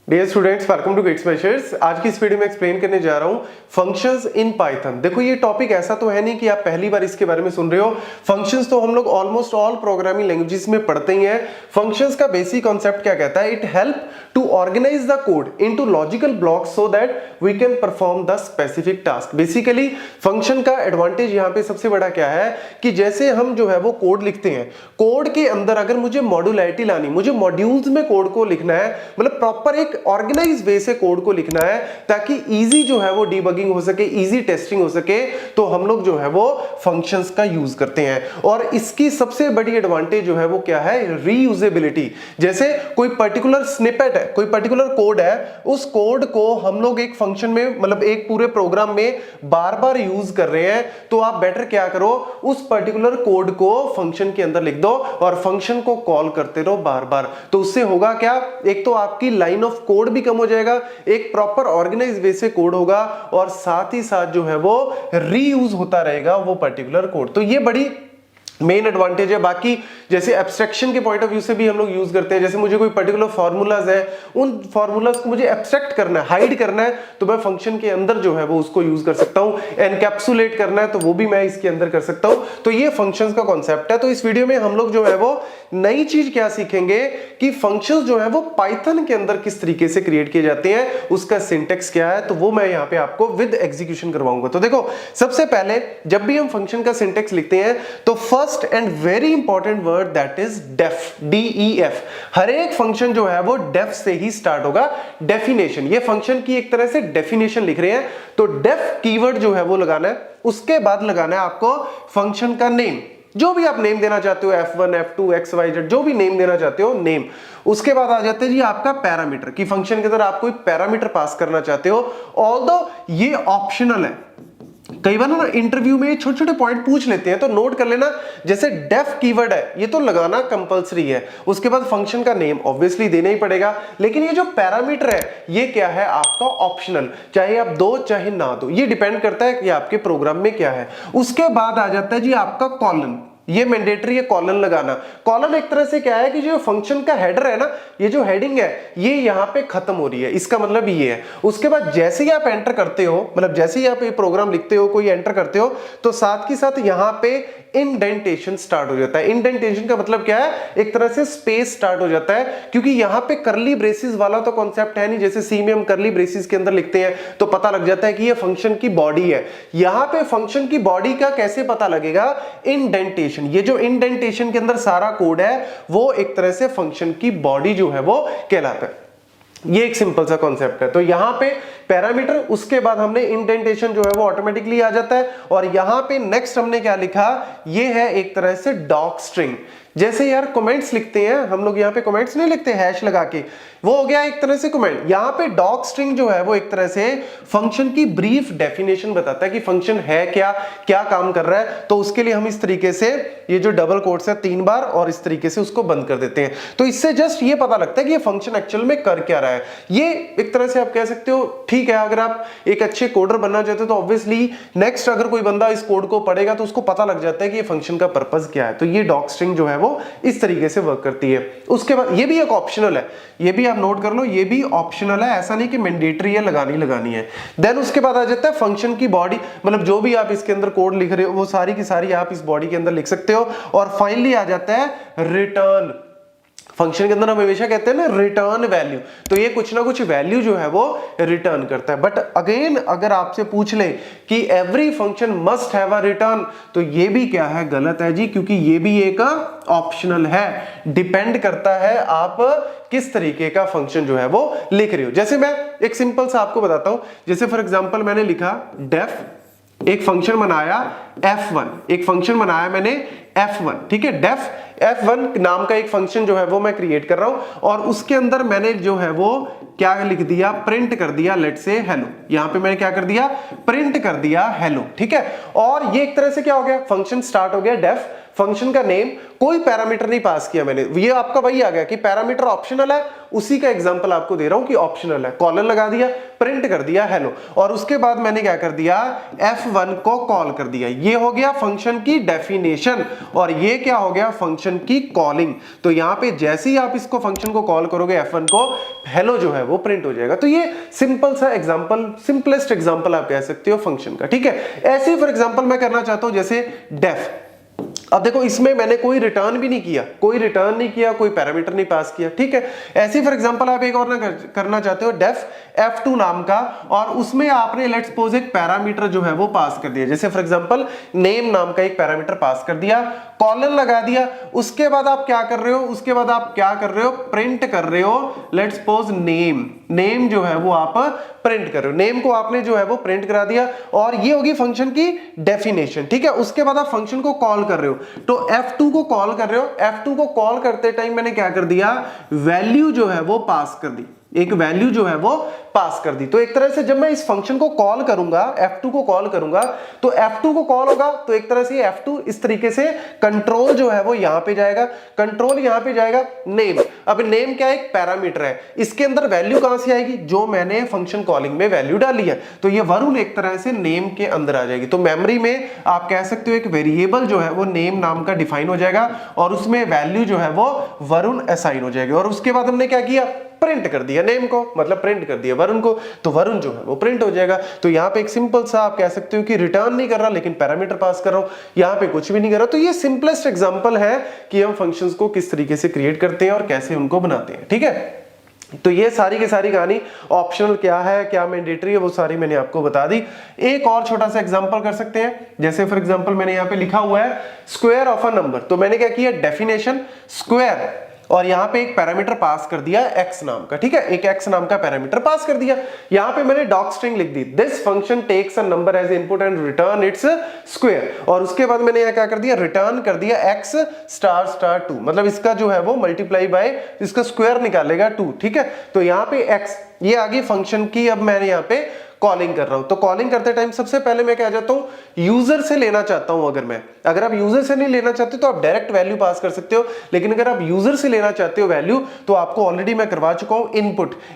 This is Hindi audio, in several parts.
Dear students, welcome to gits measures. आज की इस वीडियो में एक्सप्लेन करने जा रहा हूं फंक्शंस इन पाइथन। देखो ये टॉपिक ऐसा तो है नहीं कि आप पहली बार इसके बारे में सुन रहे हो। फंक्शंस तो हम लोग ऑलमोस्ट ऑल प्रोग्रामिंग लैंग्वेजेस में पढ़ते ही हैं। फंक्शंस का बेसिक कॉन्सेप्ट क्या कहता है? It help to organise the code into logical blocks so that we can perform the specific task. Basically function का एडवांटेज यहाँ पे सबसे बड़ा क्या है कि जैसे हम जो है वो कोड लिखते हैं, कोड के अंदर अगर मुझे मॉड्यूलैरिटी लानी, मुझे मॉड्यूल्स में कोड को लिखना है, मतलब प्रॉपर एक ऑर्गेनाइज वे से कोड को लिखना है ताकि इजी जो है वो डीबगिंग हो सके, इजी टेस्टिंग हो सके, तो हम लोग जो है वो फंक्शंस का यूज करते हैं। और इसकी सबसे बड़ी एडवांटेज जो है वो क्या है? रीयूजेबिलिटी। जैसे कोई पर्टिकुलर स्निपेट है, कोई पर्टिकुलर कोड है, उस कोड को हम लोग एक फंक्शन में, मतलब एक पूरे प्रोग्राम में बार बार यूज कर रहे हैं, तो आप बेटर क्या करो, उस पर्टिकुलर कोड को फंक्शन के अंदर लिख दो और फंक्शन को कॉल करते रहो बार बार। तो उससे होगा क्या? एक तो आपकी लाइन ऑफ कोड भी कम हो जाएगा, एक प्रॉपर ऑर्गेनाइज वे से कोड होगा और साथ ही साथ जो है वो रीयूज होता रहेगा वो पर्टिकुलर कोड। तो ये बड़ी मेन एडवांटेज है। बाकी जैसे एब्स्ट्रैक्शन के पॉइंट ऑफ व्यू से भी हम लोग यूज करते हैं। जैसे मुझे कोई पर्टिकुलर फार्मूलाज है, उन फार्मूलाज को मुझे एब्स्ट्रैक्ट करना है, हाइड करना है, तो मैं फंक्शन के अंदर जो है वो उसको यूज कर सकता हूं। एनकैप्सुलेट करना है तो वो भी मैं इसके अंदर कर सकता हूं। तो ये फंक्शंस का कॉन्सेप्ट है। तो इस वीडियो में हम लोग जो है वो नई चीज क्या सीखेंगे कि फंक्शंस जो है वो पाइथन के अंदर किस तरीके से क्रिएट किए जाते हैं, उसका सिंटेक्स क्या है, तो वो मैं यहाँ पे आपको विद एग्जीक्यूशन करवाऊंगा। तो देखो, सबसे पहले जब भी हम फंक्शन का सिंटेक्स लिखते हैं तो first and very important word that is def, DEF। हर एक फंक्शन जो है वो डेफ से ही स्टार्ट होगा। डेफिनेशन, ये फंक्शन की एक तरह से डेफिनेशन लिख रहे हैं, तो डेफ कीवर्ड जो है वो लगाना है। उसके बाद लगाना है आपको फंक्शन का नेम, जो भी आप नेम देना चाहते हो, F1 F2 XYZ, जो भी नेम देना चाहते हो नेम। उसके बाद आ जाते हैं जी आपका पैरामीटर, कि फंक्शन के अंदर आप कोई पैरामीटर पास करना चाहते हो। ऑल्दो ये ऑप्शनल है, कई बार ना इंटरव्यू में छोटे छोटे पॉइंट पूछ लेते हैं, तो नोट कर लेना। जैसे डेफ कीवर्ड है, ये तो लगाना कंपलसरी है। उसके बाद फंक्शन का नेम ऑब्वियसली देना ही पड़ेगा, लेकिन ये जो पैरामीटर है ये क्या है? आपका ऑप्शनल, चाहे आप दो चाहे ना दो, ये डिपेंड करता है कि आपके प्रोग्राम में क्या है। उसके बाद आ जाता है जी आपका कॉलन, ये मैंडेटरी है कॉलन लगाना। कॉलन एक तरह से क्या है कि जो फंक्शन का हेडर है ना, ये जो हेडिंग है ये यहाँ पे खत्म हो रही है, इसका मतलब ये है। उसके बाद जैसे ही आप एंटर करते हो, मतलब जैसे ही आप ये प्रोग्राम लिखते हो, कोई एंटर करते हो, तो साथ ही साथ यहाँ पे इंडेंटेशन स्टार्ट हो जाता है। इंडेंटेशन का मतलब क्या है? एक तरह से स्पेस स्टार्ट हो जाता है, क्योंकि यहाँ पे करली ब्रेसिस वाला तो कॉन्सेप्ट है नहीं। जैसे सी में हम करली ब्रेसिस के अंदर लिखते हैं तो पता लग जाता है कि ये फंक्शन की बॉडी है। यहाँ पे फंक्शन की बॉडी का कैसे पता लगेगा? इंडेंटेशन। ये जो इंडेंटेशन के अंदर सारा कोड है वो एक तरह से फंक्शन की बॉडी जो है वो कहलाता है। ये एक सिंपल सा कॉन्सेप्ट है। तो यहां पे पैरामीटर, उसके बाद हमने इंडेंटेशन जो है वो ऑटोमेटिकली आ जाता है। और यहां पे नेक्स्ट हमने क्या लिखा? ये है एक तरह से डॉक स्ट्रिंग। जैसे यार कमेंट्स लिखते हैं हम लोग, यहाँ पे कमेंट्स नहीं लिखते हैश लगा के, वो हो गया एक तरह से कमेंट। यहाँ पे डॉक स्ट्रिंग जो है वो एक तरह से फंक्शन की ब्रीफ डेफिनेशन बताता है कि फंक्शन है क्या, क्या काम कर रहा है। तो उसके लिए हम इस तरीके से ये जो डबल कोट्स है 3 बार और इस तरीके से उसको बंद कर देते हैं। तो इससे जस्ट ये पता लगता है कि ये फंक्शन एक्चुअल में कर क्या रहा है। ये एक तरह से आप कह सकते हो, ठीक है, अगर आप एक अच्छे कोडर बनना चाहते हो तो ऑब्वियसली नेक्स्ट अगर कोई बंदा इस कोड को पढ़ेगा तो उसको पता लग जाता है कि ये फंक्शन का पर्पस क्या है। तो ये डॉक स्ट्रिंग जो है वो इस तरीके से वर्क करती है। उसके बाद ये भी एक ऑप्शनल है, ये भी आप नोट कर लो, ये भी ऑप्शनल है, ऐसा नहीं कि मैंडेटरी है, लगानी है। देन उसके बाद आ जाता है फंक्शन की बॉडी, मतलब जो भी आप इसके अंदर कोड लिख रहे हो वो सारी की सारी आप इस बॉडी के अंदर लिख सकते हो। और फाइनली आ जाता है रिटर्न। फंक्शन के अंदर हम हमेशा कहते हैं ना रिटर्न वैल्यू, तो ये कुछ ना कुछ वैल्यू जो है वो रिटर्न करता है। बट अगेन अगर आपसे पूछ ले कि every function must have a return, तो ये भी क्या है? गलत है जी, क्योंकि ये भी एक ऑप्शनल है। डिपेंड करता है आप किस तरीके का फंक्शन जो है वो लिख रहे हो। जैसे मैं एक सिंपल सा आपको बताता हूं। जैसे फॉर एग्जांपल मैंने लिखा डेफ, एक फंक्शन बनाया F1, एक फंक्शन बनाया मैंने F1, ठीक है। डेफ F1 नाम का एक फंक्शन जो है वो मैं क्रिएट कर रहा हूं और उसके अंदर मैंने जो है वो क्या लिख दिया? प्रिंट कर दिया, लेट्स से हेलो। यहां पे मैंने क्या कर दिया? प्रिंट कर दिया हेलो, ठीक है। और ये एक तरह से क्या हो गया? फंक्शन स्टार्ट हो गया डेफ, फंक्शन का नेम, कोई पैरामीटर नहीं पास किया मैंने, ये आपका वही आ गया कि पैरामीटर ऑप्शनल है, उसी का एग्जांपल आपको दे रहा हूं कि ऑप्शनल है, कॉलन लगा दिया, प्रिंट कर दिया हेलो, और उसके बाद मैंने क्या कर दिया, f1 को कॉल कर दिया। ये हो गया फंक्शन की डेफिनेशन, और ये क्या हो गया, फंक्शन की कॉलिंग। तो यहां पे जैसे ही आप इसको फंक्शन को कॉल करोगे f1 को, हेलो जो है वो प्रिंट हो जाएगा। तो ये सिंपल सा एग्जांपल, सिंपलेस्ट एग्जांपल आप कह सकते हो फंक्शन का, ठीक है। ऐसे फॉर एग्जांपल मैं करना चाहता हूं जैसे डेफ। अब देखो इसमें मैंने कोई रिटर्न भी नहीं किया, कोई रिटर्न नहीं किया, कोई पैरामीटर नहीं पास किया, ठीक है। ऐसी फॉर एग्जांपल आप एक और ना करना चाहते हो डेफ f2 नाम का, और उसमें आपने लेट्स सपोज एक पैरामीटर जो है वो पास कर दिया, जैसे फॉर एग्जांपल नेम नाम का एक पैरामीटर पास कर दिया, कॉलन लगा दिया। उसके बाद आप क्या कर रहे हो, उसके बाद आप क्या कर रहे हो, प्रिंट कर रहे हो लेट्स सपोज नेम, नेम जो है वो आप प्रिंट कर रहे हो, नेम को आपने जो है वो प्रिंट करा दिया, और ये होगी फंक्शन की डेफिनेशन, ठीक है। उसके बाद आप फंक्शन को कॉल कर रहे हो, तो f2 को कॉल कर रहे हो, f2 को कॉल करते टाइम मैंने क्या कर दिया, वैल्यू जो है वो पास कर दी, एक वैल्यू जो है वो पास कर दी। तो एक तरह से जब मैं इस फंक्शन को कॉल करूंगा, f2 को कॉल करूंगा, तो f2 को कॉल होगा, तो एक तरह से f2 इस तरीके से कंट्रोल जो है वो यहां पे जाएगा, कंट्रोल यहां पे जाएगा नेम। अब नेम क्या है, एक पैरामीटर है, इसके अंदर वैल्यू कहां से आएगी, जो मैंने फंक्शन कॉलिंग में वैल्यू डाली है, तो ये वरुण एक तरह से नेम के अंदर आ जाएगी। तो मेमोरी में आप कह सकते हो एक वेरिएबल जो है वो नेम नाम का डिफाइन हो जाएगा, और उसमें वैल्यू जो है वो वरुण असाइन हो जाएगी। और उसके बाद हमने क्या किया, प्रिंट कर दिया नेम को, मतलब प्रिंट कर दिया वरुण को, तो वरुण जो है वो प्रिंट हो जाएगा। तो यहाँ पे एक सिंपल सा आप कह सकते हो कि रिटर्न नहीं कर रहा लेकिन पैरामीटर पास कर रहा हूं, यहाँ पे कुछ भी नहीं कर रहा। तो ये सिंपलेस्ट एग्जांपल है कि हम फंक्शंस को किस तरीके से क्रिएट करते हैं और कैसे उनको बनाते हैं, ठीक है। तो ये सारी की सारी कहानी, ऑप्शनल क्या है, क्या मैंडेटरी है, वो सारी मैंने आपको बता दी। एक और छोटा सा एग्जांपल कर सकते हैं, जैसे फॉर एग्जांपल मैंने यहाँ पे लिखा हुआ है स्क्वायर ऑफ अ नंबर, तो मैंने क्या किया, डेफिनेशन स्क्वायर, और यहां पे एक पैरामीटर पास कर दिया x नाम का, ठीक है, एक x नाम का पैरामीटर पास कर दिया। यहां पे मैंने डॉक स्ट्रिंग लिख दी, this function takes a number as input and return its square, और उसके बाद मैंने यहां क्या कर दिया, रिटर्न कर दिया x स्टार स्टार 2, मतलब इसका जो है वो मल्टीप्लाई बाय इसका स्क्वायर निकालेगा 2, ठीक है। तो यहां पे x ये आ गई फंक्शन की, अब मैंने यहां पे कॉलिंग कर रहा हूं। तो कॉलिंग करते टाइम सबसे पहले मैं क्या चाहता हूं, यूजर से लेना चाहता हूं। अगर आप यूजर से नहीं लेना चाहते तो आप डायरेक्ट वैल्यू पास कर सकते हो, लेकिन अगर आप यूजर से लेना चाहते हो वैल्यू, तो आपको ऑलरेडी मैं करवा चुका हूं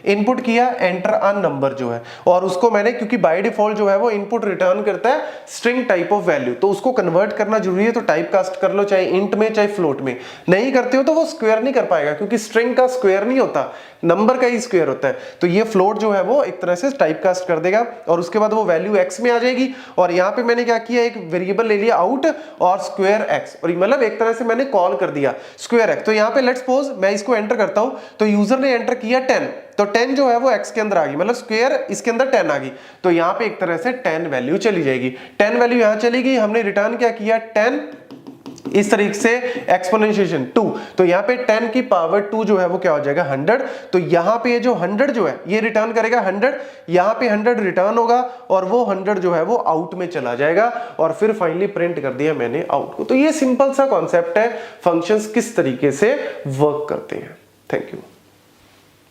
इनपुट किया, एंटर अ नंबर जो है, और उसको मैंने, क्योंकि बाय डिफॉल्ट जो है वो इनपुट रिटर्न करता है स्ट्रिंग टाइप ऑफ वैल्यू, तो उसको कन्वर्ट करना जरूरी है। तो टाइप कास्ट कर लो, चाहे इंट में चाहे फ्लोट में। नहीं करते हो तो वो स्क्वायर नहीं कर पाएगा, क्योंकि स्ट्रिंग का स्क्वायर नहीं होता, नंबर का ही स्क्वायर होता है। तो ये फ्लोट जो है वो एक तरह से टाइप कास्ट कर देगा, और उसके बाद वो वैल्यू x में आ जाएगी। और यहाँ पे मैंने क्या किया, एक वेरिएबल ले लिया आउट और स्क्वायर x, और मतलब एक तरह से मैंने कॉल कर दिया स्क्वायर x। तो यहाँ पे लेट्स सपोज मैं इसको एंटर करता हूं, तो यूजर ने एंटर किया 10, तो 10 जो है वो x के अंदर आ गई, मतलब स्क्वायर इसके अंदर 10 आ गई। तो यहाँ पे एक तरह से 10 वैल्यू चली जाएगी, 10 वैल्यू यहाँ चली गई। हमने रिटर्न क्या किया, 10 इस तरीके से एक्सपोनेंशिएशन 2, तो यहाँ पे 10 की पावर 2 जो है वो क्या हो जाएगा, 100। तो यहाँ पे जो 100 जो है ये रिटर्न करेगा 100, यहाँ पे 100 रिटर्न होगा, और वो 100 जो है वो आउट में चला जाएगा, और फिर फाइनली प्रिंट कर दिया मैंने आउट को। तो ये सिंपल सा कॉन्सेप्ट है फंक्शंस किस तरीके से वर्क करते हैं। Thank you.